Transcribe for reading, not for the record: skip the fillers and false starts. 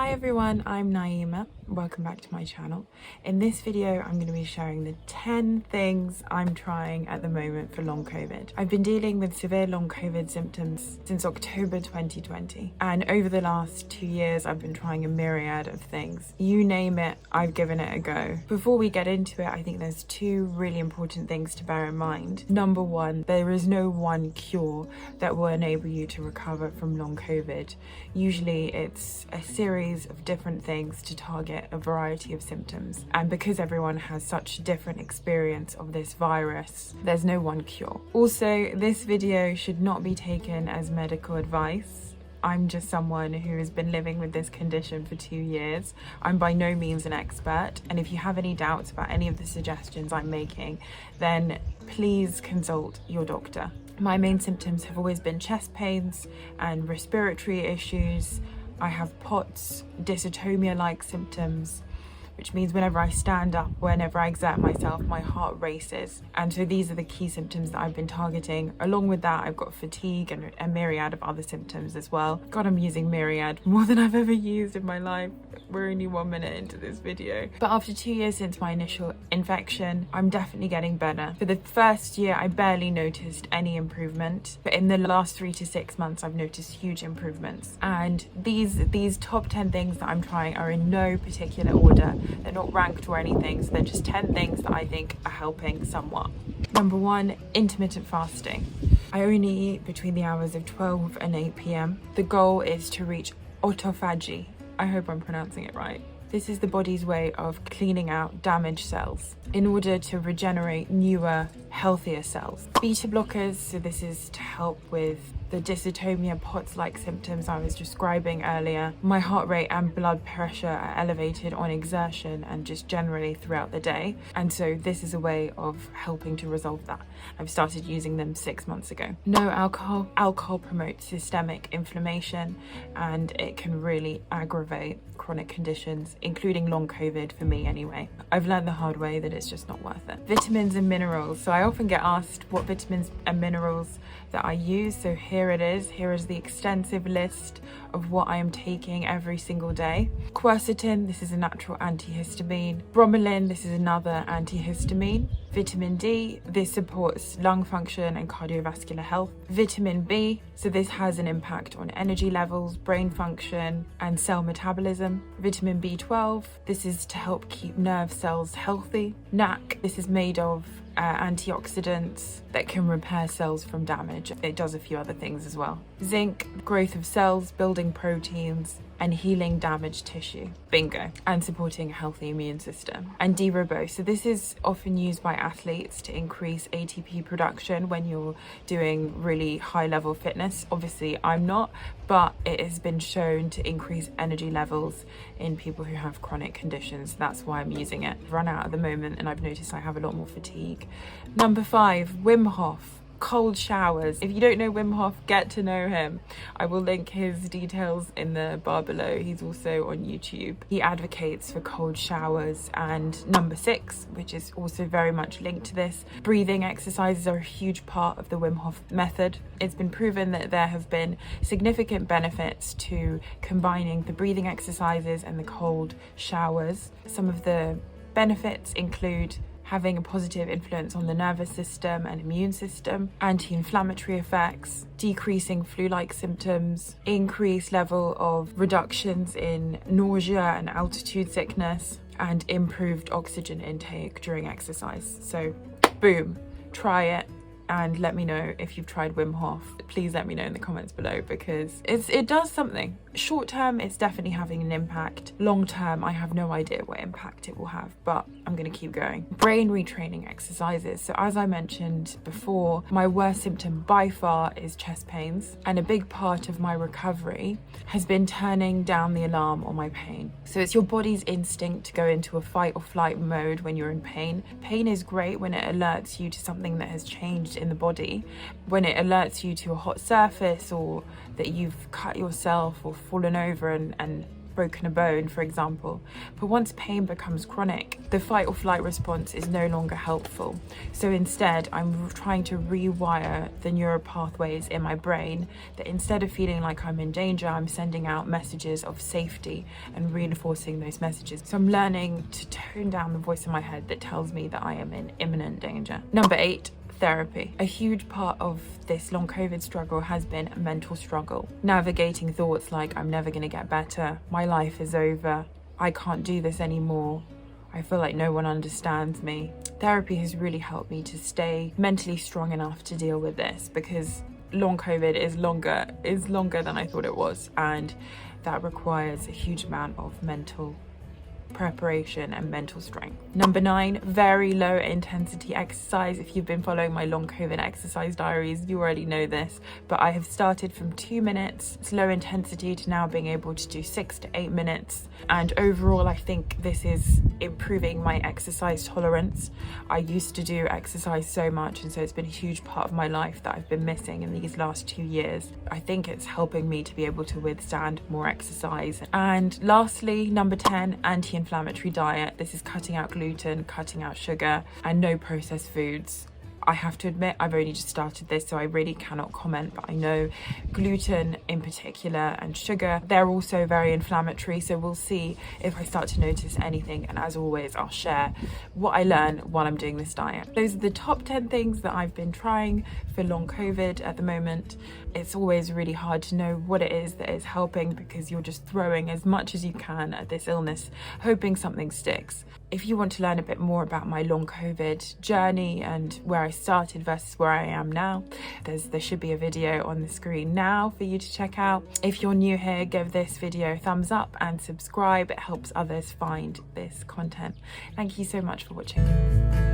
Hi everyone, I'm Naïma. Welcome back to my channel. In this video, I'm going to be sharing the 10 things I'm trying at the moment for long COVID. I've been dealing with severe long COVID symptoms since October 2020. And over the last 2 years, I've been trying a myriad of things. You name it, I've given it a go. Before we get into it, I think there's two really important things to bear in mind. Number one, there is no one cure that will enable you to recover from long COVID. Usually it's a series of different things to target a variety of symptoms, and because everyone has such different experience of this virus, there's no one cure. Also, this video should not be taken as medical advice. I'm just someone who has been living with this condition for 2 years. I'm by no means an expert, and if you have any doubts about any of the suggestions I'm making, then please consult your doctor. My main symptoms have always been chest pains and respiratory issues. I have POTS, dysautonia-like symptoms, which means whenever I stand up, whenever I exert myself, my heart races. And so these are the key symptoms that I've been targeting. Along with that, I've got fatigue and a myriad of other symptoms as well. God, I'm using myriad more than I've ever used in my life. We're only 1 minute into this video. But after 2 years since my initial infection, I'm definitely getting better. For the first year, I barely noticed any improvement. But in the last 3 to 6 months, I've noticed huge improvements. And these top 10 things that I'm trying are in no particular order. They're not ranked or anything, so they're just 10 things that I think are helping somewhat. Number one, intermittent fasting. I only eat between the hours of 12 and 8 p.m. The goal is to reach autophagy. I hope I'm pronouncing it right. This is the body's way of cleaning out damaged cells in order to regenerate newer, healthier cells. Beta blockers, so this is to help with the dysautonia POTS-like symptoms I was describing earlier. My heart rate and blood pressure are elevated on exertion and just generally throughout the day. And so this is a way of helping to resolve that. I've started using them 6 months ago. No alcohol. Alcohol promotes systemic inflammation and it can really aggravate chronic conditions, including long COVID for me anyway. I've learned the hard way that it's just not worth it. Vitamins and minerals. So I often get asked what vitamins and minerals that I use. So here it is. Here is the extensive list of what I am taking every single day. Quercetin, this is a natural antihistamine. Bromelain, this is another antihistamine. Vitamin D, this supports lung function and cardiovascular health. Vitamin B, so this has an impact on energy levels, brain function, and cell metabolism. Vitamin B12, this is to help keep nerve cells healthy. NAC, this is made of antioxidants that can repair cells from damage. It does a few other things as well. Zinc, growth of cells, building proteins, and healing damaged tissue. Bingo. And supporting a healthy immune system. And D-ribose. So this is often used by athletes to increase ATP production when you're doing really high level fitness. Obviously I'm not, but it has been shown to increase energy levels in people who have chronic conditions. That's why I'm using it. I've run out at the moment and I've noticed I have a lot more fatigue. Number 5, Wim Hof. Cold showers. If you don't know Wim Hof, get to know him. I will link his details in the bar below. He's also on YouTube. He advocates for cold showers. And number 6, which is also very much linked to this, breathing exercises are a huge part of the Wim Hof method. It's been proven that there have been significant benefits to combining the breathing exercises and the cold showers. Some of the benefits include having a positive influence on the nervous system and immune system, anti-inflammatory effects, decreasing flu-like symptoms, increased level of reductions in nausea and altitude sickness, and improved oxygen intake during exercise. So boom, try it and let me know if you've tried Wim Hof. Please let me know in the comments below because it does something. Short term, it's definitely having an impact. Long term, I have no idea what impact it will have, but I'm gonna keep going. Brain retraining exercises. So as I mentioned before, my worst symptom by far is chest pains, and a big part of my recovery has been turning down the alarm on my pain. So it's your body's instinct to go into a fight or flight mode when you're in pain. Pain is great when it alerts you to something that has changed in the body, when it alerts you to a hot surface or that you've cut yourself or fallen over and broken a bone, for example. But once pain becomes chronic, the fight or flight response is no longer helpful. So instead, I'm trying to rewire the neural pathways in my brain that instead of feeling like I'm in danger, I'm sending out messages of safety and reinforcing those messages. So I'm learning to tone down the voice in my head that tells me that I am in imminent danger. Number 8, therapy. A huge part of this long COVID struggle has been a mental struggle. Navigating thoughts like I'm never going to get better, my life is over, I can't do this anymore, I feel like no one understands me. Therapy has really helped me to stay mentally strong enough to deal with this, because long COVID is longer than I thought it was, and that requires a huge amount of mental preparation and mental strength. Number 9, very low intensity exercise. If you've been following my long COVID exercise diaries, you already know this, but I have started from 2 minutes, it's low intensity, to now being able to do 6 to 8 minutes. And overall, I think this is improving my exercise tolerance. I used to do exercise so much, and so it's been a huge part of my life that I've been missing in these last 2 years. I think it's helping me to be able to withstand more exercise. And lastly, number 10, anti-inflammatory diet. This is cutting out gluten, cutting out sugar, and no processed foods. I have to admit, I've only just started this, so I really cannot comment, but I know gluten in particular and sugar, they're also very inflammatory, so we'll see if I start to notice anything. And as always, I'll share what I learn while I'm doing this diet. Those are the top 10 things that I've been trying for long COVID at the moment. It's always really hard to know what it is that is helping, because you're just throwing as much as you can at this illness, hoping something sticks. If you want to learn a bit more about my long COVID journey and where I started versus where I am now, there should be a video on the screen now for you to check out. If you're new here, give this video a thumbs up and subscribe. It helps others find this content. Thank you so much for watching.